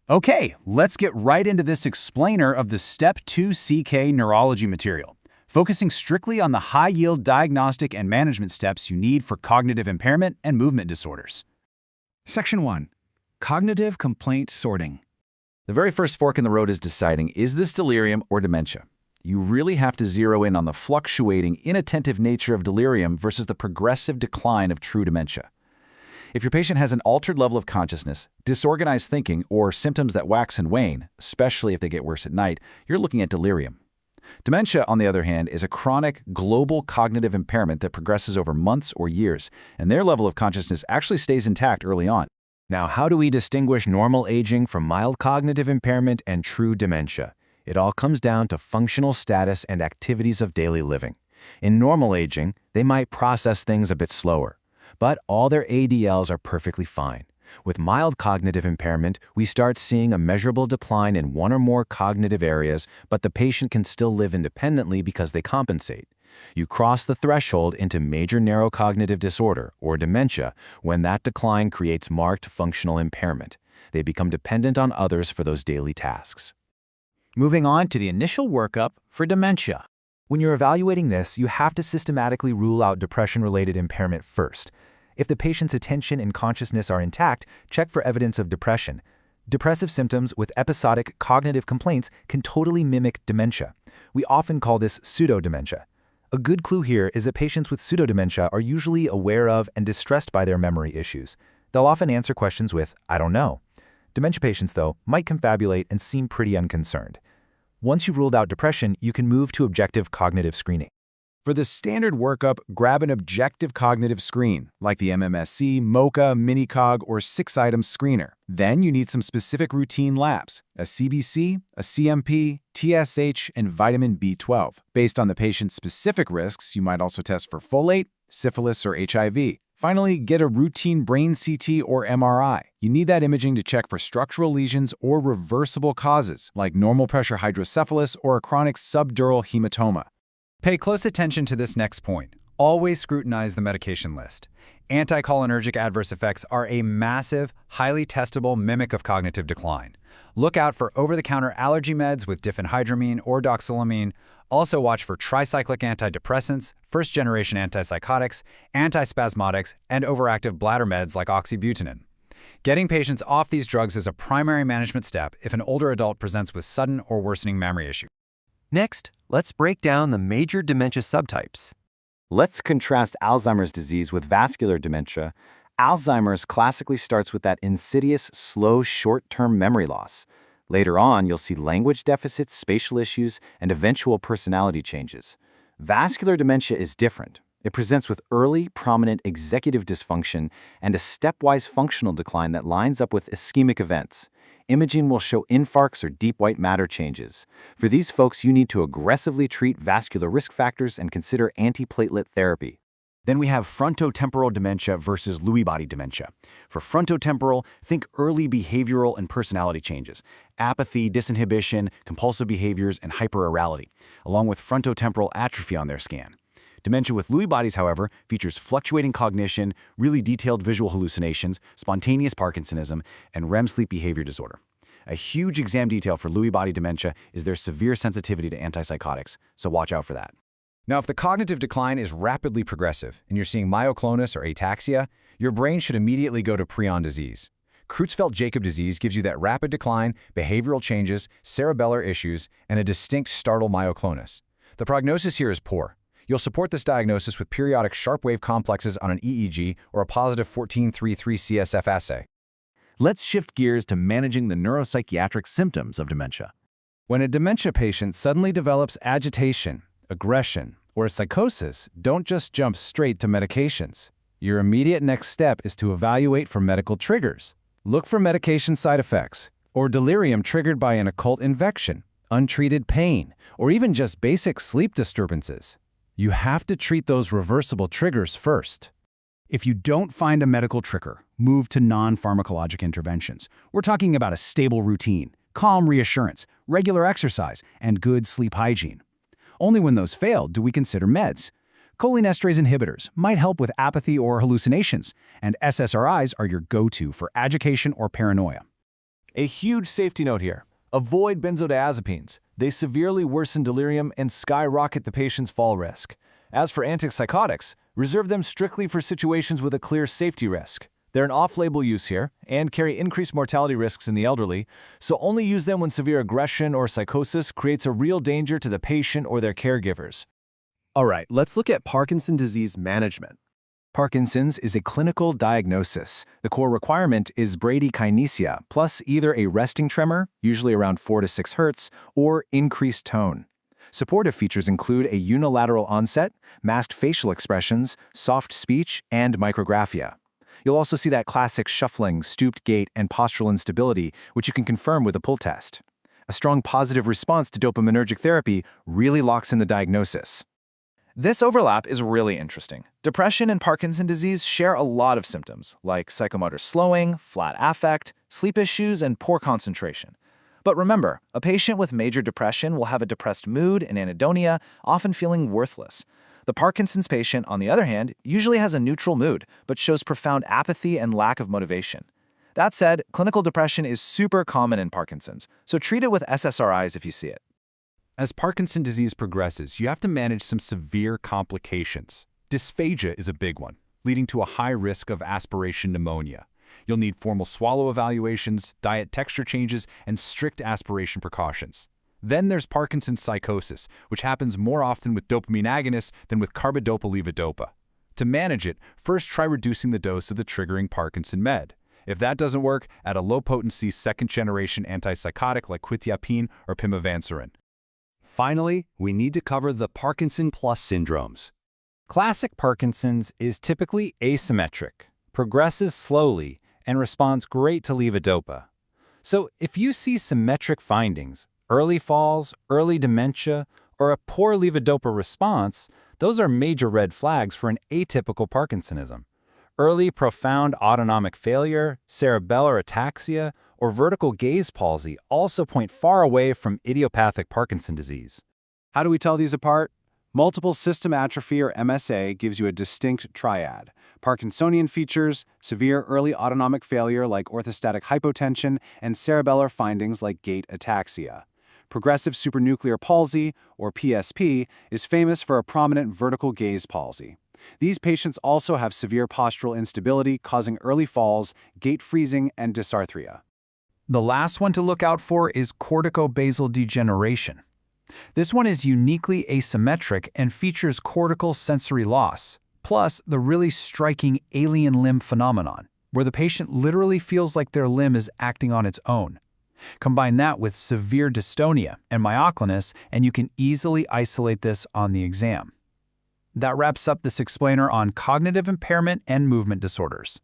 Okay, let's get right into this explainer of the Step 2 CK Neurology material, focusing strictly on the high-yield diagnostic and management steps you need for cognitive impairment and movement disorders. Section 1. Cognitive Complaint Sorting. The very first fork in the road is deciding, is this delirium or dementia? You really have to zero in on the fluctuating, inattentive nature of delirium versus the progressive decline of true dementia. If your patient has an altered level of consciousness, disorganized thinking, or symptoms that wax and wane, especially if they get worse at night, you're looking at delirium. Dementia, on the other hand, is a chronic, global cognitive impairment that progresses over months or years, and their level of consciousness actually stays intact early on. Now, how do we distinguish normal aging from mild cognitive impairment and true dementia? It all comes down to functional status and activities of daily living. In normal aging, they might process things a bit slower, but all their ADLs are perfectly fine. With mild cognitive impairment, we start seeing a measurable decline in one or more cognitive areas, but the patient can still live independently because they compensate. You cross the threshold into major neurocognitive disorder, or dementia, when that decline creates marked functional impairment. They become dependent on others for those daily tasks. Moving on to the initial workup for dementia. When you're evaluating this, you have to systematically rule out depression-related impairment first. If the patient's attention and consciousness are intact, check for evidence of depression. Depressive symptoms with episodic cognitive complaints can totally mimic dementia. We often call this pseudodementia. A good clue here is that patients with pseudodementia are usually aware of and distressed by their memory issues. They'll often answer questions with, "I don't know." Dementia patients, though, might confabulate and seem pretty unconcerned. Once you've ruled out depression, you can move to objective cognitive screening. For the standard workup, grab an objective cognitive screen, like the MMSE, MoCA, MiniCog, or 6-item screener. Then you need some specific routine labs, a CBC, a CMP, TSH, and vitamin B12. Based on the patient's specific risks, you might also test for folate, syphilis, or HIV. Finally, get a routine brain CT or MRI. You need that imaging to check for structural lesions or reversible causes, like normal pressure hydrocephalus or a chronic subdural hematoma. Pay close attention to this next point. Always scrutinize the medication list. Anticholinergic adverse effects are a massive, highly testable mimic of cognitive decline. Look out for over-the-counter allergy meds with diphenhydramine or doxylamine. Also watch for tricyclic antidepressants, first-generation antipsychotics, antispasmodics, and overactive bladder meds like oxybutynin. Getting patients off these drugs is a primary management step if an older adult presents with sudden or worsening memory issues. Next, let's break down the major dementia subtypes. Let's contrast Alzheimer's disease with vascular dementia. Alzheimer's classically starts with that insidious, slow, short-term memory loss. Later on, you'll see language deficits, spatial issues, and eventual personality changes. Vascular dementia is different. It presents with early, prominent executive dysfunction and a stepwise functional decline that lines up with ischemic events. Imaging will show infarcts or deep white matter changes. For these folks, you need to aggressively treat vascular risk factors and consider antiplatelet therapy. Then we have frontotemporal dementia versus Lewy body dementia. For frontotemporal, think early behavioral and personality changes, apathy, disinhibition, compulsive behaviors, and hyperorality, along with frontotemporal atrophy on their scan. Dementia with Lewy bodies, however, features fluctuating cognition, really detailed visual hallucinations, spontaneous Parkinsonism, and REM sleep behavior disorder. A huge exam detail for Lewy body dementia is their severe sensitivity to antipsychotics, so watch out for that. Now, if the cognitive decline is rapidly progressive and you're seeing myoclonus or ataxia, your brain should immediately go to prion disease. Creutzfeldt-Jakob disease gives you that rapid decline, behavioral changes, cerebellar issues, and a distinct startle myoclonus. The prognosis here is poor. You'll support this diagnosis with periodic sharp wave complexes on an EEG or a positive 14-3-3 CSF assay. Let's shift gears to managing the neuropsychiatric symptoms of dementia. When a dementia patient suddenly develops agitation, aggression, or psychosis, don't just jump straight to medications. Your immediate next step is to evaluate for medical triggers. Look for medication side effects, or delirium triggered by an occult infection, untreated pain, or even just basic sleep disturbances. You have to treat those reversible triggers first. If you don't find a medical trigger, move to non-pharmacologic interventions. We're talking about a stable routine, calm reassurance, regular exercise, and good sleep hygiene. Only when those fail do we consider meds. Cholinesterase inhibitors might help with apathy or hallucinations, and SSRIs are your go-to for agitation or paranoia. A huge safety note here. Avoid benzodiazepines. They severely worsen delirium and skyrocket the patient's fall risk. As for antipsychotics, reserve them strictly for situations with a clear safety risk. They're an off-label use here and carry increased mortality risks in the elderly, so only use them when severe aggression or psychosis creates a real danger to the patient or their caregivers. All right, let's look at Parkinson's disease management. Parkinson's is a clinical diagnosis. The core requirement is bradykinesia, plus either a resting tremor, usually around 4 to 6 Hz, or increased tone. Supportive features include a unilateral onset, masked facial expressions, soft speech, and micrographia. You'll also see that classic shuffling, stooped gait, and postural instability, which you can confirm with a pull test. A strong positive response to dopaminergic therapy really locks in the diagnosis. This overlap is really interesting. Depression and Parkinson's disease share a lot of symptoms, like psychomotor slowing, flat affect, sleep issues, and poor concentration. But remember, a patient with major depression will have a depressed mood and anhedonia, often feeling worthless. The Parkinson's patient, on the other hand, usually has a neutral mood, but shows profound apathy and lack of motivation. That said, clinical depression is super common in Parkinson's, so treat it with SSRIs if you see it. As Parkinson's disease progresses, you have to manage some severe complications. Dysphagia is a big one, leading to a high risk of aspiration pneumonia. You'll need formal swallow evaluations, diet texture changes, and strict aspiration precautions. Then there's Parkinson's psychosis, which happens more often with dopamine agonists than with carbidopa-levodopa. To manage it, first try reducing the dose of the triggering Parkinson med. If that doesn't work, add a low-potency second-generation antipsychotic like quetiapine or pimavanserin. Finally, we need to cover the Parkinson plus syndromes. Classic Parkinson's is typically asymmetric, progresses slowly, and responds great to levodopa. So if you see symmetric findings, early falls, early dementia, or a poor levodopa response, those are major red flags for an atypical Parkinsonism. Early profound autonomic failure, cerebellar ataxia, or vertical gaze palsy also point far away from idiopathic Parkinson disease. How do we tell these apart? Multiple system atrophy, or MSA, gives you a distinct triad. Parkinsonian features, severe early autonomic failure like orthostatic hypotension, and cerebellar findings like gait ataxia. Progressive supranuclear palsy, or PSP, is famous for a prominent vertical gaze palsy. These patients also have severe postural instability causing early falls, gait freezing, and dysarthria. The last one to look out for is corticobasal degeneration. This one is uniquely asymmetric and features cortical sensory loss, plus the really striking alien limb phenomenon, where the patient literally feels like their limb is acting on its own. Combine that with severe dystonia and myoclonus, and you can easily isolate this on the exam. That wraps up this explainer on cognitive impairment and movement disorders.